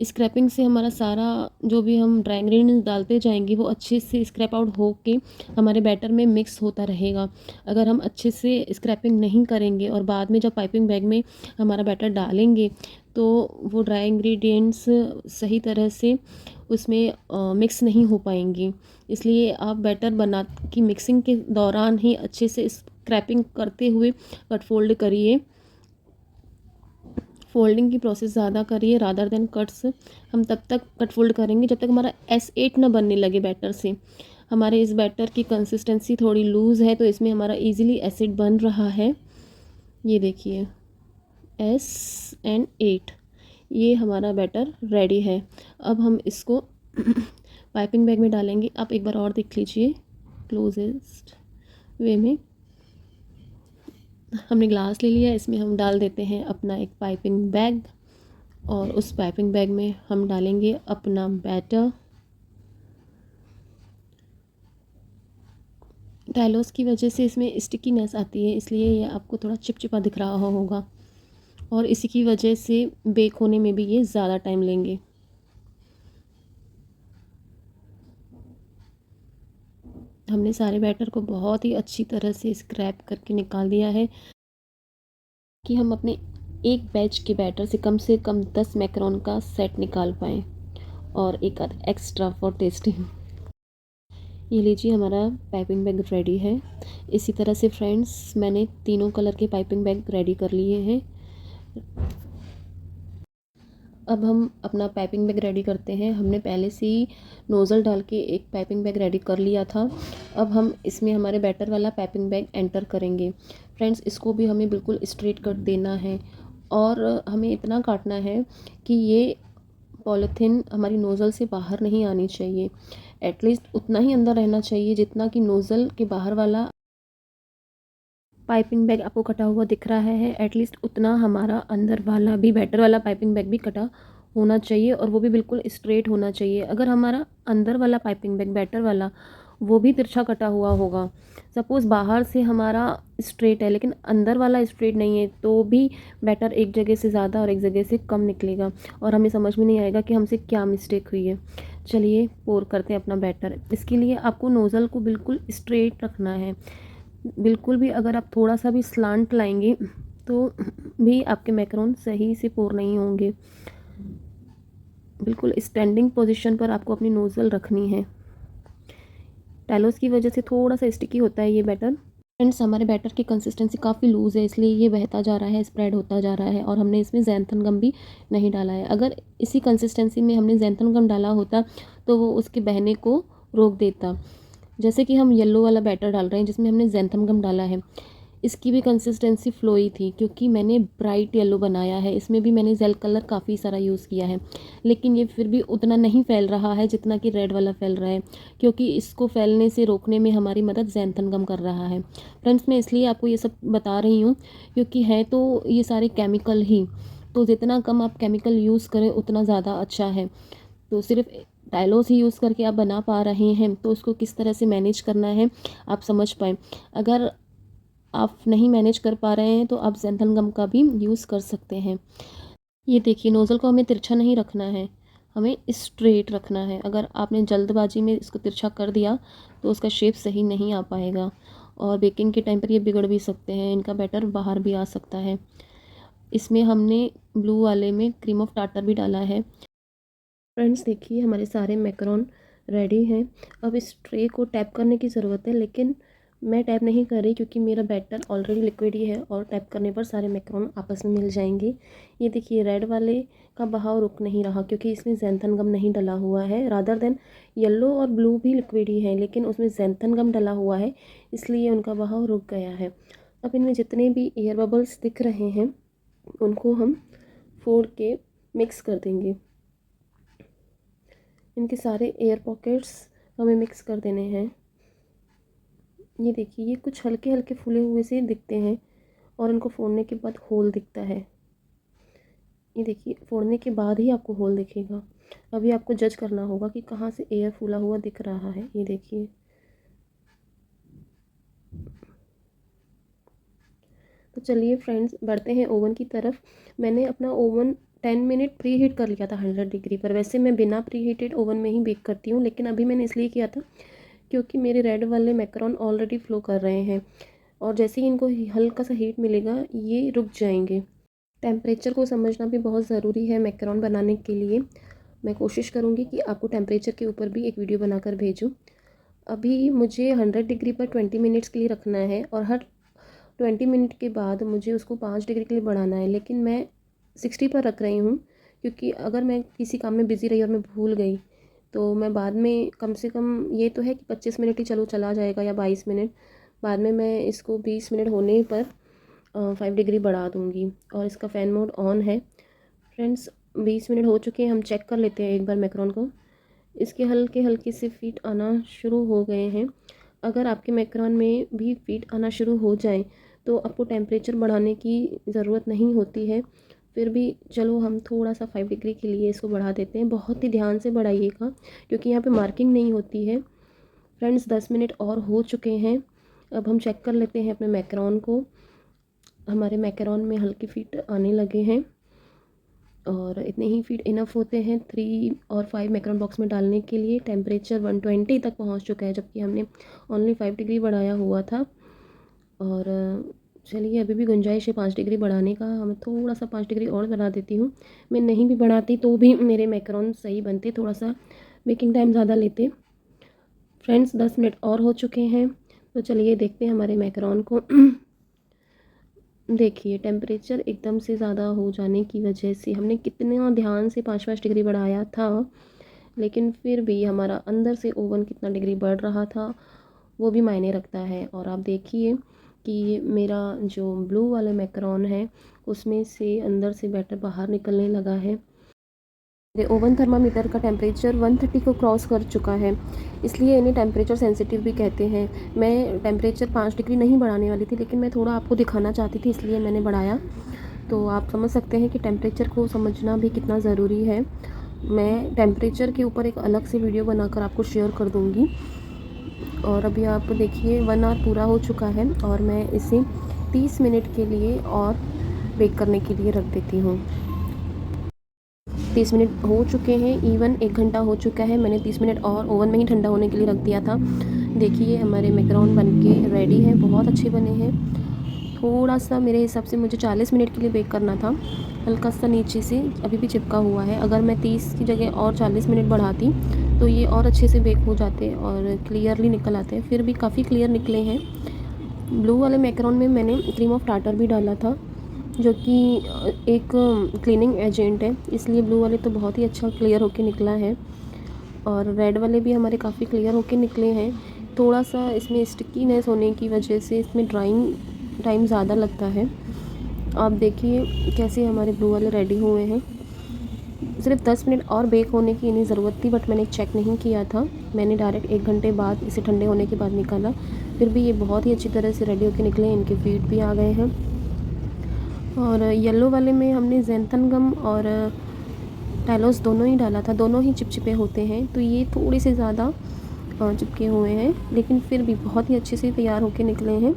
स्क्रैपिंग से हमारा सारा जो भी हम ड्राई इंग्रेडिएंट्स डालते जाएंगे वो अच्छे से स्क्रैप आउट हो के हमारे बैटर में मिक्स होता रहेगा। अगर हम अच्छे से स्क्रैपिंग नहीं करेंगे और बाद में जब पाइपिंग बैग में हमारा बैटर डालेंगे तो वो ड्राई इंग्रेडिएंट्स सही तरह से उसमें मिक्स नहीं हो पाएंगी। इसलिए आप बैटर बना की मिक्सिंग के दौरान ही अच्छे से स्क्रैपिंग करते हुए कट फोल्ड करिए। फोल्डिंग की प्रोसेस ज़्यादा करिए रादर देन कट्स। हम तब तक कट फोल्ड करेंगे जब तक हमारा S8 ना बनने लगे बैटर से। हमारे इस बैटर की कंसिस्टेंसी थोड़ी लूज़ है तो इसमें हमारा इजीली एसिड बन रहा है। ये देखिए S8, ये हमारा बैटर रेडी है। अब हम इसको पाइपिंग बैग में डालेंगे। आप एक बार और देख लीजिए क्लोजेस्ट वे में। हमने ग्लास ले लिया, इसमें हम डाल देते हैं अपना एक पाइपिंग बैग और उस पाइपिंग बैग में हम डालेंगे अपना बैटर। टाइलोस की वजह से इसमें स्टिकीनेस आती है, इसलिए ये आपको थोड़ा चिपचिपा दिख रहा होगा और इसी की वजह से बेक होने में भी ये ज़्यादा टाइम लेंगे। हमने सारे बैटर को बहुत ही अच्छी तरह से स्क्रैप करके निकाल दिया है कि हम अपने एक बैच के बैटर से कम 10 मैकरोन का सेट निकाल पाएँ और एक आध एक्स्ट्रा फॉर टेस्टिंग। ये लीजिए हमारा पाइपिंग बैग रेडी है। इसी तरह से फ्रेंड्स मैंने तीनों कलर के पाइपिंग बैग रेडी कर लिए हैं। अब हम अपना पाइपिंग बैग रेडी करते हैं। हमने पहले से ही नोज़ल डाल के एक पाइपिंग बैग रेडी कर लिया था। अब हम इसमें हमारे बैटर वाला पाइपिंग बैग एंटर करेंगे। फ्रेंड्स इसको भी हमें बिल्कुल स्ट्रेट कट देना है और हमें इतना काटना है कि ये पॉलीथीन हमारी नोज़ल से बाहर नहीं आनी चाहिए। एटलीस्ट उतना ही अंदर रहना चाहिए जितना कि नोज़ल के बाहर वाला पाइपिंग बैग आपको कटा हुआ दिख रहा है। एटलीस्ट उतना हमारा अंदर वाला भी बैटर वाला पाइपिंग बैग भी कटा होना चाहिए और वो भी बिल्कुल स्ट्रेट होना चाहिए। अगर हमारा अंदर वाला पाइपिंग बैग बैटर वाला वो भी तिरछा कटा हुआ होगा, सपोज़ बाहर से हमारा स्ट्रेट है लेकिन अंदर वाला स्ट्रेट नहीं है, तो भी बैटर एक जगह से ज़्यादा और एक जगह से कम निकलेगा और हमें समझ में नहीं आएगा कि हमसे क्या मिस्टेक हुई है। चलिए पोर करते हैं अपना बैटर। इसके लिए आपको नोज़ल को बिल्कुल स्ट्रेट रखना है। बिल्कुल भी अगर आप थोड़ा सा भी स्लांट लाएंगे तो भी आपके मैकरोन सही से पोर नहीं होंगे। बिल्कुल स्टैंडिंग पोजीशन पर आपको अपनी नोज़ल रखनी है। टैलोस की वजह से थोड़ा सा स्टिकी होता है ये बैटर। फ्रेंड्स, हमारे बैटर की कंसिस्टेंसी काफ़ी लूज़ है, इसलिए ये बहता जा रहा है, स्प्रेड होता जा रहा है, और हमने इसमें ज़ैंथन गम भी नहीं डाला है। अगर इसी कंसिस्टेंसी में हमने ज़ैंथन गम डाला होता तो वो उसके बहने को रोक देता। जैसे कि हम येलो वाला बैटर डाल रहे हैं जिसमें हमने ज़ैंथन गम डाला है, इसकी भी कंसिस्टेंसी फ्लोई थी क्योंकि मैंने ब्राइट येलो बनाया है। इसमें भी मैंने जेल कलर काफ़ी सारा यूज़ किया है, लेकिन ये फिर भी उतना नहीं फैल रहा है जितना कि रेड वाला फैल रहा है, क्योंकि इसको फैलने से रोकने में हमारी मदद ज़ैंथन गम कर रहा है। फ्रेंड्स, मैं इसलिए आपको ये सब बता रही हूँ क्योंकि है तो ये सारे केमिकल ही, तो जितना कम आप केमिकल यूज़ करें उतना ज़्यादा अच्छा है। तो सिर्फ टाइलोस ही यूज़ करके आप बना पा रहे हैं तो उसको किस तरह से मैनेज करना है आप समझ पाएँ। अगर आप नहीं मैनेज कर पा रहे हैं तो आप ज़ैंथन गम का भी यूज़ कर सकते हैं। ये देखिए, नोज़ल को हमें तिरछा नहीं रखना है, हमें स्ट्रेट रखना है। अगर आपने जल्दबाजी में इसको तिरछा कर दिया तो उसका शेप सही नहीं आ पाएगा, और बेकिंग के टाइम पर ये बिगड़ भी सकते हैं, इनका बैटर बाहर भी आ सकता है। इसमें हमने ब्लू वाले में क्रीम ऑफ टार्टर भी डाला है। फ्रेंड्स, देखिए हमारे सारे मैकरोन रेडी हैं। अब इस ट्रे को टैप करने की ज़रूरत है, लेकिन मैं टैप नहीं कर रही क्योंकि मेरा बैटर ऑलरेडी लिक्विड ही है और टैप करने पर सारे मैकरोन आपस में मिल जाएंगे। ये देखिए, रेड वाले का बहाव रुक नहीं रहा क्योंकि इसमें ज़ैंथन गम नहीं डला हुआ है। रादर देन येलो और ब्लू भी लिक्विड ही है, लेकिन उसमें ज़ैंथन गम डला हुआ है, इसलिए उनका बहाव रुक गया है। अब इनमें जितने भी एयर बबल्स दिख रहे हैं उनको हम फोड़ के मिक्स कर देंगे। इनके सारे एयर पॉकेट्स हमें मिक्स कर देने हैं। ये देखिए, ये कुछ हल्के हल्के फूले हुए से दिखते हैं और इनको फोड़ने के बाद होल दिखता है। ये देखिए, फोड़ने के बाद ही आपको होल दिखेगा। अभी आपको जज करना होगा कि कहाँ से एयर फूला हुआ दिख रहा है। ये देखिए, तो चलिए फ्रेंड्स, बढ़ते हैं ओवन की तरफ। मैंने अपना ओवन 10 मिनट प्री हीट कर लिया था 100 डिग्री पर। वैसे मैं बिना प्री हीटेड ओवन में ही बेक करती हूँ, लेकिन अभी मैंने इसलिए किया था क्योंकि मेरे रेड वाले मैकरोन ऑलरेडी फ्लो कर रहे हैं, और जैसे ही इनको हल्का सा हीट मिलेगा ये रुक जाएंगे। टेम्परेचर को समझना भी बहुत ज़रूरी है मैकरोन बनाने के लिए। मैं कोशिश करूँगी कि आपको टेम्परेचर के ऊपर भी एक वीडियो बनाकर भेजूँ। अभी मुझे 100 डिग्री पर 20 मिनट्स के लिए रखना है, और हर 20 मिनट के बाद मुझे उसको 5 डिग्री के लिए बढ़ाना है, लेकिन मैं 60 पर रख रही हूँ क्योंकि अगर मैं किसी काम में बिज़ी रही और मैं भूल गई तो मैं बाद में कम से कम, ये तो है कि 25 मिनट ही चलो चला जाएगा या 22 मिनट, बाद में मैं इसको 20 मिनट होने पर 5 डिग्री बढ़ा दूँगी। और इसका फ़ैन मोड ऑन है। फ्रेंड्स, 20 मिनट हो चुके हैं, हम चेक कर लेते हैं एक बार मैकरोन को। इसके हल्के हल्के से फीट आना शुरू हो गए हैं। अगर आपके मैकरोन में भी फीट आना शुरू हो जाए तो आपको टेम्परेचर बढ़ाने की ज़रूरत नहीं होती है। फिर भी चलो हम थोड़ा सा 5 डिग्री के लिए इसको बढ़ा देते हैं। बहुत ही ध्यान से बढ़ाइएगा क्योंकि यहाँ पे मार्किंग नहीं होती है। फ्रेंड्स, 10 मिनट और हो चुके हैं। अब हम चेक कर लेते हैं अपने मैकरोन को। हमारे मैकरोन में हल्की फीट आने लगे हैं और इतने ही फीट इनफ होते हैं 3 और 5 मैकरोन बॉक्स में डालने के लिए। टेम्परेचर 120 तक पहुंच चुका है, जबकि हमने ओनली 5 डिग्री बढ़ाया हुआ था। और चलिए, अभी भी गुंजाइश है 5 डिग्री बढ़ाने का। मैं थोड़ा सा 5 डिग्री और बढ़ा देती हूँ। मैं नहीं भी बढ़ाती तो भी मेरे मैकरोन सही बनते, थोड़ा सा बेकिंग टाइम ज़्यादा लेते। फ्रेंड्स, 10 मिनट और हो चुके हैं, तो चलिए देखते हैं हमारे मैकरोन को। देखिए, टेम्परेचर एकदम से ज़्यादा हो जाने की वजह से हमने कितना ध्यान से 5-5 डिग्री बढ़ाया था, लेकिन फिर भी हमारा अंदर से ओवन कितना डिग्री बढ़ रहा था वो भी मायने रखता है। और आप देखिए कि मेरा जो ब्लू वाला मैकरोन है उसमें से अंदर से बैटर बाहर निकलने लगा है। मेरे ओवन थर्मामीटर का टेम्परेचर 130 को क्रॉस कर चुका है, इसलिए इन्हें टेम्परेचर सेंसिटिव भी कहते हैं। मैं टेम्परेचर 5 डिग्री नहीं बढ़ाने वाली थी, लेकिन मैं थोड़ा आपको दिखाना चाहती थी इसलिए मैंने बढ़ाया। तो आप समझ सकते हैं कि टेम्परेचर को समझना भी कितना ज़रूरी है। मैं टेम्परेचर के ऊपर एक अलग से वीडियो बनाकर आपको शेयर कर दूँगी। और अभी आप देखिए 1 आवर पूरा हो चुका है और मैं इसे 30 मिनट के लिए और बेक करने के लिए रख देती हूँ। 30 मिनट हो चुके हैं, इवन 1 घंटा हो चुका है। मैंने 30 मिनट और ओवन में ही ठंडा होने के लिए रख दिया था। देखिए, हमारे मैकरोन बनके रेडी हैं, बहुत अच्छे बने हैं। थोड़ा सा मेरे हिसाब से मुझे 40 मिनट के लिए बेक करना था, हल्का सा नीचे से अभी भी चिपका हुआ है। अगर मैं 30 की जगह और 40 मिनट बढ़ाती तो ये और अच्छे से बेक हो जाते हैं और क्लियरली निकल आते हैं। फिर भी काफ़ी क्लियर निकले हैं। ब्लू वाले मैकरोन में मैंने क्रीम ऑफ टार्टर भी डाला था, जो कि एक क्लीनिंग एजेंट है, इसलिए ब्लू वाले तो बहुत ही अच्छा क्लियर होके निकला है। और रेड वाले भी हमारे काफ़ी क्लियर होके निकले हैं। थोड़ा सा इसमें स्टिकीनेस होने की वजह से इसमें ड्राइंग टाइम ज़्यादा लगता है। आप देखिए कैसे हमारे ब्लू वाले रेडी हुए हैं। सिर्फ 10 मिनट और बेक होने की इन्हें ज़रूरत थी, बट मैंने चेक नहीं किया था। मैंने डायरेक्ट 1 घंटे बाद इसे ठंडे होने के बाद निकाला। फिर भी ये बहुत ही अच्छी तरह से रेडी होके निकले। इनके फीट भी आ गए हैं। और येलो वाले में हमने ज़ैंथन गम और टाइलोस दोनों ही डाला था। दोनों ही चिपचिपे होते हैं, तो ये थोड़े से ज़्यादा चिपके हुए हैं, लेकिन फिर भी बहुत ही अच्छे से तैयार होके निकले हैं।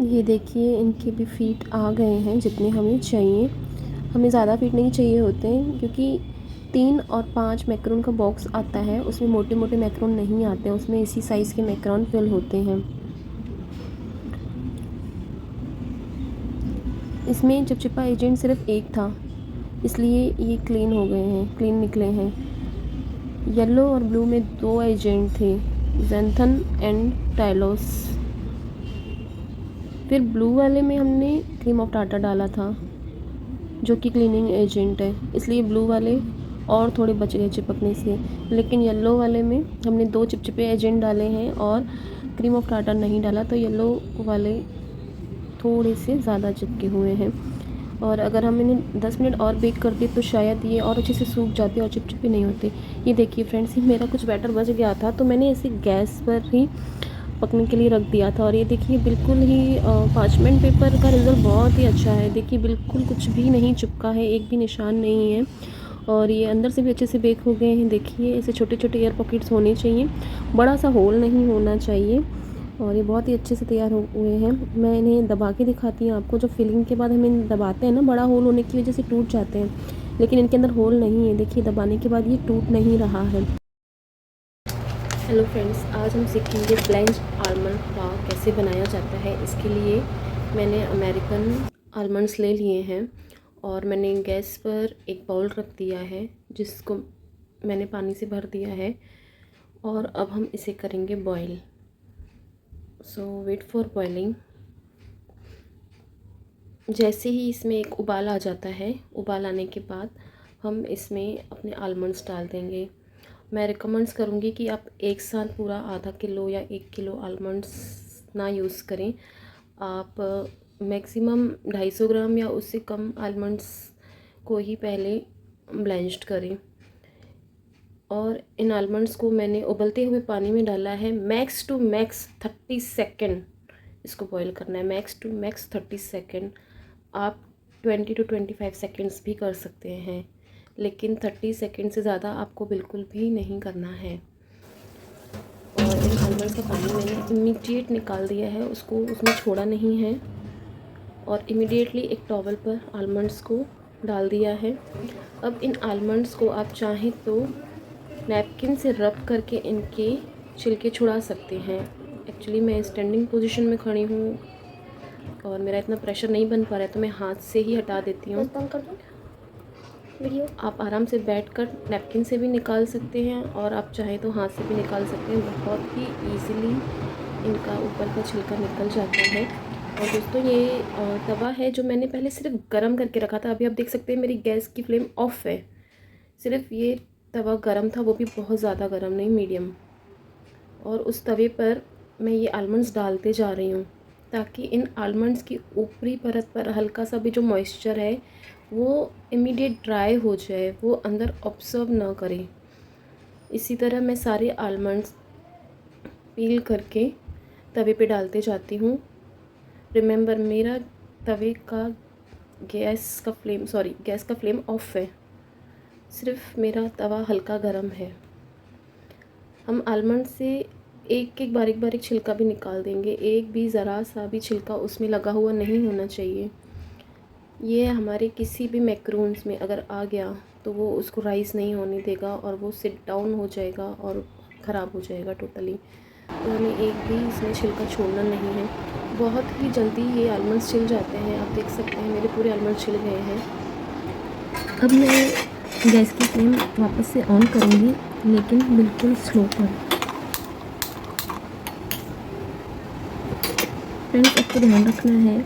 ये देखिए इनके भी फीट आ गए हैं जितने हमें चाहिए। हमें ज़्यादा फीट नहीं चाहिए होते हैं, क्योंकि 3 और 5 मैकरोन का बॉक्स आता है, उसमें मोटे मोटे मैकरोन नहीं आते हैं, उसमें इसी साइज़ के मैकरोन फिल होते हैं। इसमें चिपचिपा एजेंट सिर्फ एक था, इसलिए ये क्लीन हो गए हैं, क्लीन निकले हैं। येलो और ब्लू में 2 एजेंट थे, ज़ैंथन एंड टाइलोस। फिर ब्लू वाले में हमने क्रीम ऑफ टार्टर डाला था, जो कि क्लीनिंग एजेंट है, इसलिए ब्लू वाले और थोड़े बच गए चिपकने से। लेकिन येलो वाले में हमने 2 चिपचिपे एजेंट डाले हैं और क्रीम ऑफ टार्टर नहीं डाला, तो येलो वाले थोड़े से ज़्यादा चिपके हुए हैं। और अगर हम इन्हें 10 मिनट और बेक करते तो शायद ये और अच्छे से सूख जाते और चिपचिपे नहीं होते। ये देखिए फ्रेंड्स, ये मेरा कुछ बैटर बच गया था, तो मैंने इसे गैस पर ही पकने के लिए रख दिया था। और ये देखिए बिल्कुल ही पार्चमेंट पेपर का रिज़ल्ट बहुत ही अच्छा है। देखिए बिल्कुल कुछ भी नहीं चिपका है, एक भी निशान नहीं है। और ये अंदर से भी अच्छे से बेक हो गए हैं। देखिए ऐसे छोटे छोटे एयर पॉकेट्स होने चाहिए, बड़ा सा होल नहीं होना चाहिए। और ये बहुत ही अच्छे से तैयार हुए हैं। मैं इन्हें दबा के दिखाती हूँ आपको। जो फिलिंग के बाद हम इन्हें दबाते हैं ना, बड़ा होल होने की वजह से टूट जाते हैं, लेकिन इनके अंदर होल नहीं है। देखिए दबाने के बाद ये टूट नहीं रहा है। हेलो फ्रेंड्स, आज हम सीखेंगे ब्लेंच आलमंड पाव कैसे बनाया जाता है। इसके लिए मैंने अमेरिकन आलमंड्स ले लिए हैं और मैंने गैस पर एक बाउल रख दिया है, जिसको मैंने पानी से भर दिया है। और अब हम इसे करेंगे boil. So wait for boiling. जैसे ही इसमें एक उबाल आ जाता है, उबाल आने के बाद हम इसमें अपने आलमंड्स डाल देंगे। मैं रिकमेंड्स करूँगी कि आप एक साथ पूरा आधा किलो या 1 किलो आलमंड्स ना यूज़ करें। आप मैक्सिमम 250 ग्राम या उससे कम आलमंड्स को ही पहले ब्लेंच्ड करें। और इन आलमंड्स को मैंने उबलते हुए पानी में डाला है। मैक्स टू मैक्स 30 सेकेंड इसको बॉईल करना है, मैक्स टू मैक्स 30 सेकेंड। आप 20 to 25 सेकेंड्स भी कर सकते हैं, लेकिन 30 सेकेंड से ज़्यादा आपको बिल्कुल भी नहीं करना है। और इन आलमंड्स का पानी मैंने इमीडिएट निकाल दिया है, उसको उसमें छोड़ा नहीं है। और इमीडिएटली एक टॉवल पर आलमंड्स को डाल दिया है। अब इन आलमंड्स को आप चाहें तो नैपकिन से रब करके इनके छिलके छुड़ा सकते हैं। एक्चुअली मैं स्टैंडिंग पोजीशन में खड़ी हूँ और मेरा इतना प्रेशर नहीं बन पा रहा है, तो मैं हाथ से ही हटा देती हूँ। वीडियो आप आराम से बैठकर नैपकिन से भी निकाल सकते हैं और आप चाहें तो हाथ से भी निकाल सकते हैं। बहुत ही ईज़िली इनका ऊपर का छिलका निकल जाता है। और दोस्तों ये तवा है जो मैंने पहले सिर्फ गरम करके रखा था। अभी आप देख सकते हैं मेरी गैस की फ्लेम ऑफ है। सिर्फ ये तवा गरम था, वो भी बहुत ज़्यादा गरम नहीं, मीडियम। और उस तवे पर मैं ये आलमंड्स डालते जा रही हूँ, ताकि इन आलमंड्स की ऊपरी परत पर हल्का सा भी जो मॉइस्चर है वो इमीडिएट ड्राई हो जाए, वो अंदर ऑब्जर्व ना करे। इसी तरह मैं सारे आलमंड्स पील करके तवे पे डालते जाती हूँ। रिमेंबर, मेरा तवे का गैस का फ्लेम ऑफ है, सिर्फ मेरा तवा हल्का गरम है। हम आलमंड से एक एक बारीक बारीक छिलका भी निकाल देंगे। एक भी ज़रा सा भी छिलका उसमें लगा हुआ नहीं होना चाहिए। ये हमारे किसी भी मैक्रोन्स में अगर आ गया तो वो उसको राइस नहीं होने देगा और वो सिट डाउन हो जाएगा और ख़राब हो जाएगा टोटली। तो हमें एक भी इसमें छिलका छोड़ना नहीं है। बहुत ही जल्दी ये आलमंड्स छिल जाते हैं। आप देख सकते हैं मेरे पूरे आलमंड छिल गए हैं। अब मैं गैस की फ्लेम वापस से ऑन करूँगी, लेकिन बिल्कुल स्लो पर। फ्रेंड्स, आपको ध्यान रखना है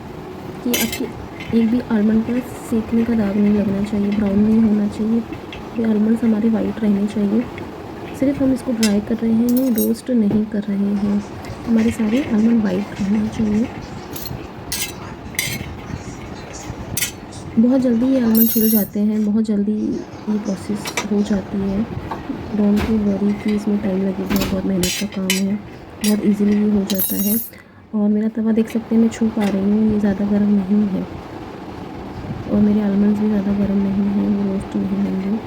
कि आपकी एक भी आलमंड पर सेकने का दाग नहीं लगना चाहिए, ब्राउन नहीं होना चाहिए। ये आलमंड्स हमारे वाइट रहने चाहिए। सिर्फ हम इसको ड्राई कर रहे हैं, रोस्ट नहीं कर रहे हैं। हमारे सारे आलमंड वाइट रहना चाहिए। बहुत जल्दी ये आलमंड छिल जाते हैं, बहुत जल्दी ये प्रोसेस हो जाती है। डोंट बी वरी कि इसमें टाइम लगेगा, बहुत मेहनत का काम है, बहुत इजीली ये हो जाता है। और मेरा तवा देख सकते हैं, मैं छू पा रही हूँ, ये ज़्यादा गर्म नहीं है और मेरे आलमंड्स भी ज़्यादा गर्म नहीं हैं, वो रोस्ट नहीं होंगे।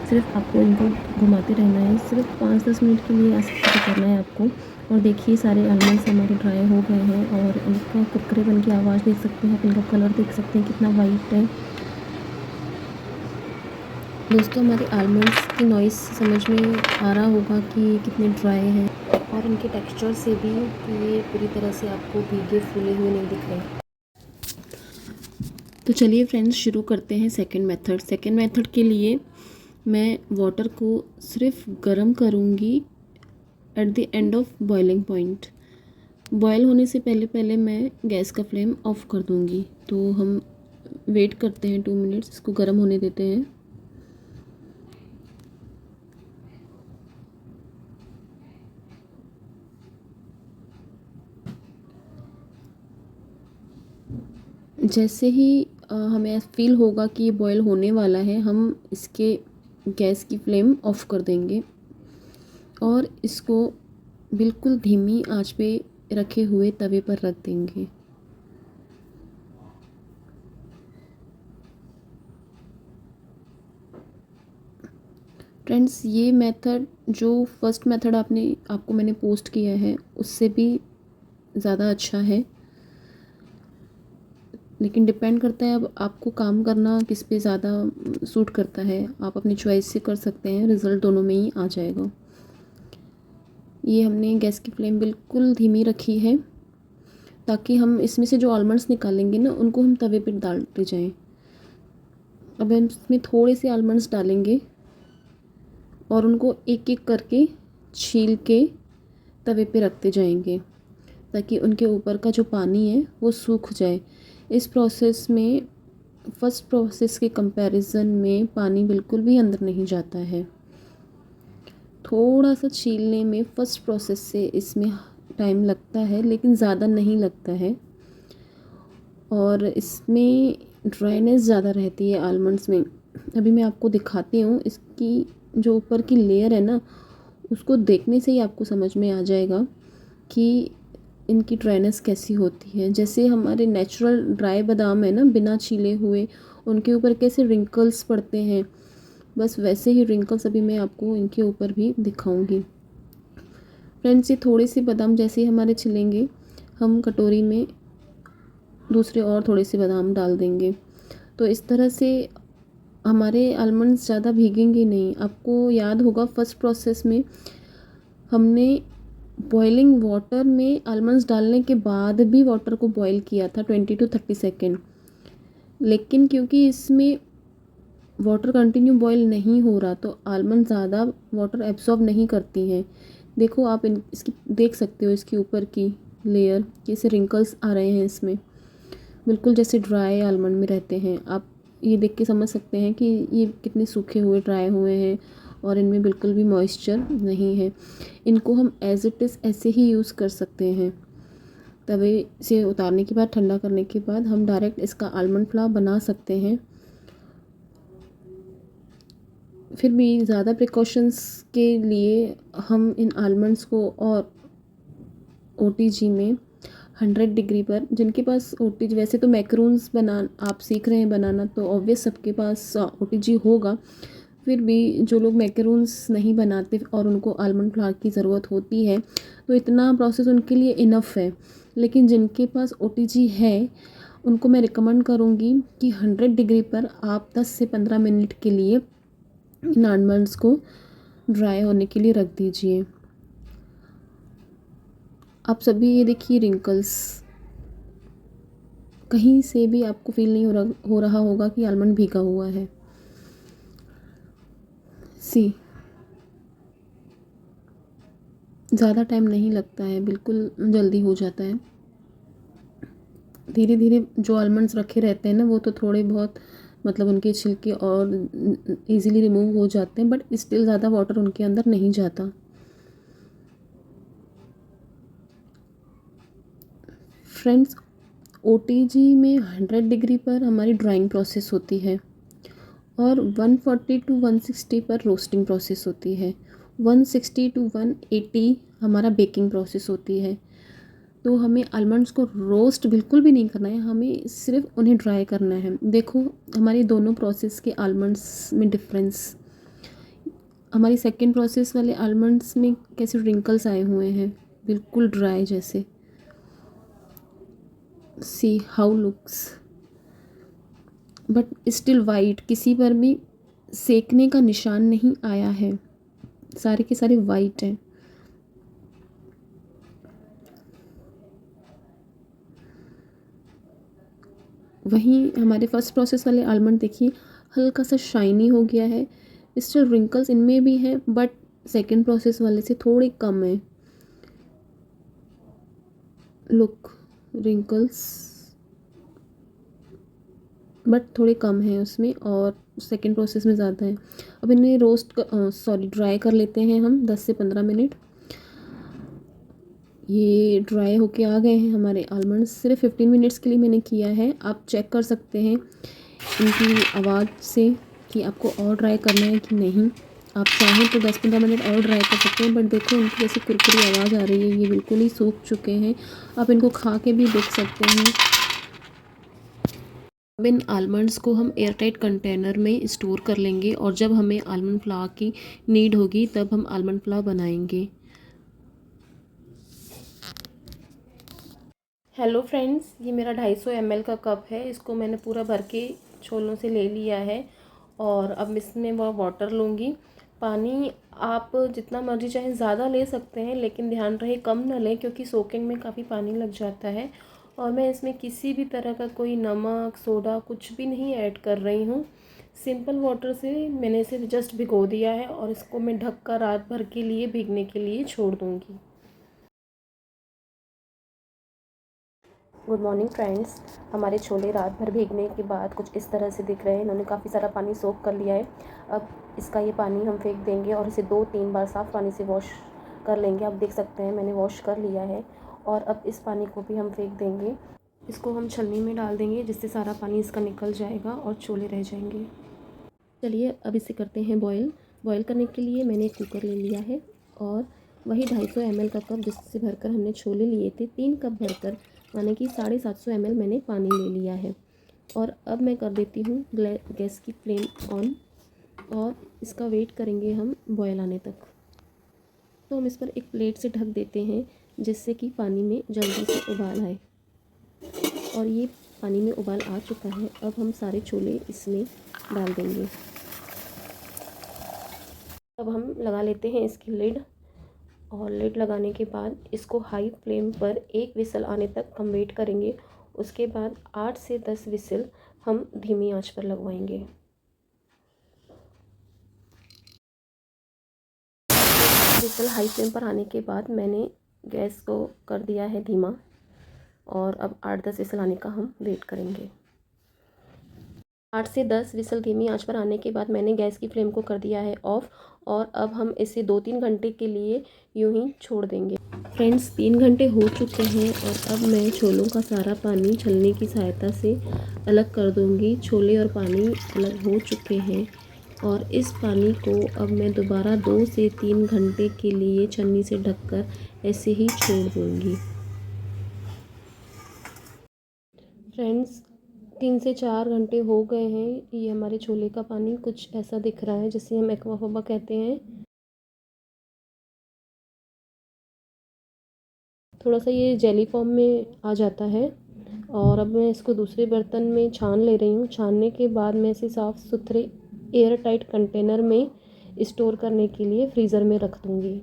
सिर्फ आपको इनको घुमाते रहना है, सिर्फ 5-10 मिनट के लिए ऐसा करना है आपको। और देखिए सारे आलमंड्स हमारे ड्राई हो गए हैं और इनका कुरकुरेपन की आवाज़ देख सकते हैं आप, इनका कलर देख सकते हैं कितना वाइट है। दोस्तों, हमारे आलमंड्स की नॉइस समझ में आ रहा होगा कि ये कितने ड्राई हैं, और इनके टेक्सचर से भी कि ये पूरी तरह से आपको भीगे फूले हुए नहीं दिख रहे। तो चलिए फ्रेंड्स, शुरू करते हैं सेकंड मेथड। सेकंड मेथड के लिए मैं वाटर को सिर्फ गर्म करूँगी at the end of boiling point. Boil होने से पहले पहले मैं गैस का फ्लेम ऑफ कर दूँगी। तो हम वेट करते हैं 2 मिनट्स, इसको गर्म होने देते हैं। जैसे ही हमें फील होगा कि ये बॉयल होने वाला है, हम इसके गैस की फ्लेम ऑफ कर देंगे और इसको बिल्कुल धीमी आंच पे रखे हुए तवे पर रख देंगे। फ्रेंड्स, ये मेथड जो फर्स्ट मेथड आपको मैंने पोस्ट किया है उससे भी ज़्यादा अच्छा है, लेकिन डिपेंड करता है अब आपको काम करना किस पे ज़्यादा सूट करता है। आप अपनी चॉइस से कर सकते हैं, रिज़ल्ट दोनों में ही आ जाएगा। ये हमने गैस की फ्लेम बिल्कुल धीमी रखी है ताकि हम इसमें से जो आलमंड्स निकालेंगे ना, उनको हम तवे पे डालते जाएं। अब हम इसमें थोड़े से आलमंड्स डालेंगे और उनको एक एक करके छील के तवे पे रखते जाएंगे ताकि उनके ऊपर का जो पानी है वो सूख जाए। इस प्रोसेस में फर्स्ट प्रोसेस के कंपैरिजन में पानी बिल्कुल भी अंदर नहीं जाता है। थोड़ा सा छीलने में फर्स्ट प्रोसेस से इसमें टाइम लगता है, लेकिन ज़्यादा नहीं लगता है। और इसमें ड्राइनेस ज़्यादा रहती है आलमंड्स में। अभी मैं आपको दिखाती हूँ, इसकी जो ऊपर की लेयर है ना, उसको देखने से ही आपको समझ में आ जाएगा कि इनकी ड्राइनेस कैसी होती है। जैसे हमारे नेचुरल ड्राई बादाम है ना, बिना छीले हुए, उनके ऊपर कैसे रिंकल्स पड़ते हैं, बस वैसे ही रिंकल्स अभी मैं आपको इनके ऊपर भी दिखाऊंगी। फ्रेंड्स, ये थोड़े से बादाम जैसे ही हमारे छिलेंगे, हम कटोरी में दूसरे और थोड़े से बादाम डाल देंगे। तो इस तरह से हमारे आलमंड्स ज़्यादा भीगेंगे नहीं। आपको याद होगा फर्स्ट प्रोसेस में हमने बॉइलिंग वाटर में आलमंड्स डालने के बाद भी वाटर को बॉईल किया था 20 to 30 सेकेंड, लेकिन क्योंकि इसमें वाटर कंटिन्यू बॉईल नहीं हो रहा तो आलमंड ज़्यादा वाटर एब्जॉर्ब नहीं करती हैं। देखो आप इसकी देख सकते हो, इसके ऊपर की लेयर कैसे रिंकल्स आ रहे हैं इसमें, बिल्कुल जैसे ड्राई आलमंड में रहते हैं। आप ये देख के समझ सकते हैं कि ये कितने सूखे हुए ड्राई हुए हैं और इनमें बिल्कुल भी मॉइस्चर नहीं है। इनको हम एज इट इज़ ऐसे ही यूज़ कर सकते हैं। तवे से उतारने के बाद, ठंडा करने के बाद हम डायरेक्ट इसका आलमंड फ्लावर बना सकते हैं। फिर भी ज़्यादा प्रिकॉशंस के लिए हम इन आलमंड्स को और ओटीजी में 100 डिग्री पर, जिनके पास ओटीजी, वैसे तो मैक्रोन्स आप सीख रहे हैं बनाना तो ऑब्वियस सबके पास ओटीजी होगा। फिर भी जो लोग मैक्रोन्स नहीं बनाते और उनको आलमंड फ्लावर की ज़रूरत होती है तो इतना प्रोसेस उनके लिए इनफ है। लेकिन जिनके पास ओटीजी है उनको मैं रिकमेंड करूँगी कि 100 डिग्री पर आप 10 से 15 मिनट के लिए इन आलमंड्स को ड्राई होने के लिए रख दीजिए। आप सभी ये देखिए रिंकल्स, कहीं से भी आपको फील नहीं हो रहा होगा कि आलमंड भीगा हुआ है। सी ज़्यादा टाइम नहीं लगता है, बिल्कुल जल्दी हो जाता है। धीरे धीरे जो आलमंड्स रखे रहते हैं ना, वो तो थोड़े बहुत मतलब उनके छिलके और इजीली रिमूव हो जाते हैं, बट स्टिल ज़्यादा वाटर उनके अंदर नहीं जाता। फ्रेंड्स, ओटीजी में 100 डिग्री पर हमारी ड्राइंग प्रोसेस होती है और 140 टू 160 पर रोस्टिंग प्रोसेस होती है। 160 टू 180 हमारा बेकिंग प्रोसेस होती है। तो हमें आलमंड्स को रोस्ट बिल्कुल भी नहीं करना है, हमें सिर्फ उन्हें ड्राई करना है। देखो हमारी दोनों प्रोसेस के आलमंड्स में डिफरेंस। हमारी सेकंड प्रोसेस वाले आलमंड्स में कैसे रिंकल्स आए हुए हैं, बिल्कुल ड्राई जैसे। See how looks, but still white, किसी पर भी सेकने का निशान नहीं आया है, सारे के सारे वाइट हैं। वहीं हमारे फर्स्ट प्रोसेस वाले आलमंड देखिए हल्का सा शाइनी हो गया है, स्टिल रिंकल्स इनमें भी हैं बट सेकंड प्रोसेस वाले से थोड़े कम है। लुक, रिंकल्स बट थोड़े कम हैं उसमें और सेकंड प्रोसेस में ज़्यादा है। अब इन्हें ड्राई कर लेते हैं हम 10 से 15 मिनट। ये ड्राई होके आ गए हैं हमारे आलमंड्स। सिर्फ 15 मिनट्स के लिए मैंने किया है, आप चेक कर सकते हैं इनकी आवाज़ से कि आपको और ड्राई करना है कि नहीं। आप चाहें तो 10-15 मिनट और ड्राई कर सकते हैं, बट देखो इनकी जैसे कुरकुरी आवाज़ आ रही है, ये बिल्कुल ही सूख चुके हैं। आप इनको खा के भी देख सकते हैं। अब इन आलमंड्स को हम एयर टाइट कंटेनर में स्टोर कर लेंगे और जब हमें आलमंड फ्लावर की नीड होगी तब हम आलमंड फ्लावर बनाएंगे। हेलो फ्रेंड्स, ये मेरा 250 ml का कप है। इसको मैंने पूरा भर के छोलों से ले लिया है और अब इसमें वह वाटर लूँगी। पानी आप जितना मर्जी चाहें ज़्यादा ले सकते हैं, लेकिन ध्यान रहे कम ना लें क्योंकि सोकिंग में काफ़ी पानी लग जाता है। और मैं इसमें किसी भी तरह का कोई नमक, सोडा कुछ भी नहीं ऐड कर रही हूँ। सिंपल वाटर से मैंने इसे जस्ट भिगो दिया है और इसको मैं ढक कर रात भर के लिए भीगने के लिए छोड़ दूँगी। गुड मॉर्निंग फ्रेंड्स, हमारे छोले रात भर भीगने के बाद कुछ इस तरह से दिख रहे हैं। इन्होंने काफ़ी सारा पानी सोख कर लिया है। अब इसका ये पानी हम फेंक देंगे और इसे 2-3 बार साफ़ पानी से वॉश कर लेंगे। आप देख सकते हैं मैंने वॉश कर लिया है और अब इस पानी को भी हम फेंक देंगे। इसको हम छलनी में डाल देंगे जिससे सारा पानी इसका निकल जाएगा और छोले रह जाएंगे। चलिए अब इसे करते हैं बॉईल। बॉईल करने के लिए मैंने एक कुकर ले लिया है और वही 250 ml का कप जिससे भरकर हमने छोले लिए थे, 3 कप भरकर माने कि 750 ml मैंने पानी ले लिया है। और अब मैं कर देती हूँ गैस की फ्लेम ऑन और इसका वेट करेंगे हम बॉयल आने तक। तो हम इस पर एक प्लेट से ढक देते हैं जिससे कि पानी में जल्दी से उबाल आए। और ये पानी में उबाल आ चुका है। अब हम सारे छोले इसमें डाल देंगे। अब हम लगा लेते हैं इसकी लिड और लिड लगाने के बाद इसको हाई फ्लेम पर 1 विसल आने तक हम वेट करेंगे। उसके बाद 8 से 10 विसल हम धीमी आंच पर लगवाएंगे। विसल हाई फ्लेम पर आने के बाद मैंने गैस को कर दिया है धीमा और अब 8-10 विसल आने का हम वेट करेंगे। 8 से 10 विसल धीमी आंच पर आने के बाद मैंने गैस की फ्लेम को कर दिया है ऑफ़ और अब हम इसे 2-3 घंटे के लिए यूं ही छोड़ देंगे। फ्रेंड्स, 3 घंटे हो चुके हैं और अब मैं छोलों का सारा पानी छलनी की सहायता से अलग कर दूंगी। छोले और पानी अलग हो चुके हैं और इस पानी को अब मैं दोबारा 2 से 3 घंटे के लिए छन्नी से ढककर ऐसे ही छोड़ दूंगी। फ्रेंड्स, 3 से 4 घंटे हो गए हैं। ये हमारे छोले का पानी कुछ ऐसा दिख रहा है जिसे हम एक्वाफाबा कहते हैं। थोड़ा सा ये जेली फॉर्म में आ जाता है और अब मैं इसको दूसरे बर्तन में छान ले रही हूँ। छानने के बाद मैं इसे साफ़ सुथरे एयर टाइट कंटेनर में स्टोर करने के लिए फ्रीज़र में रख दूँगी।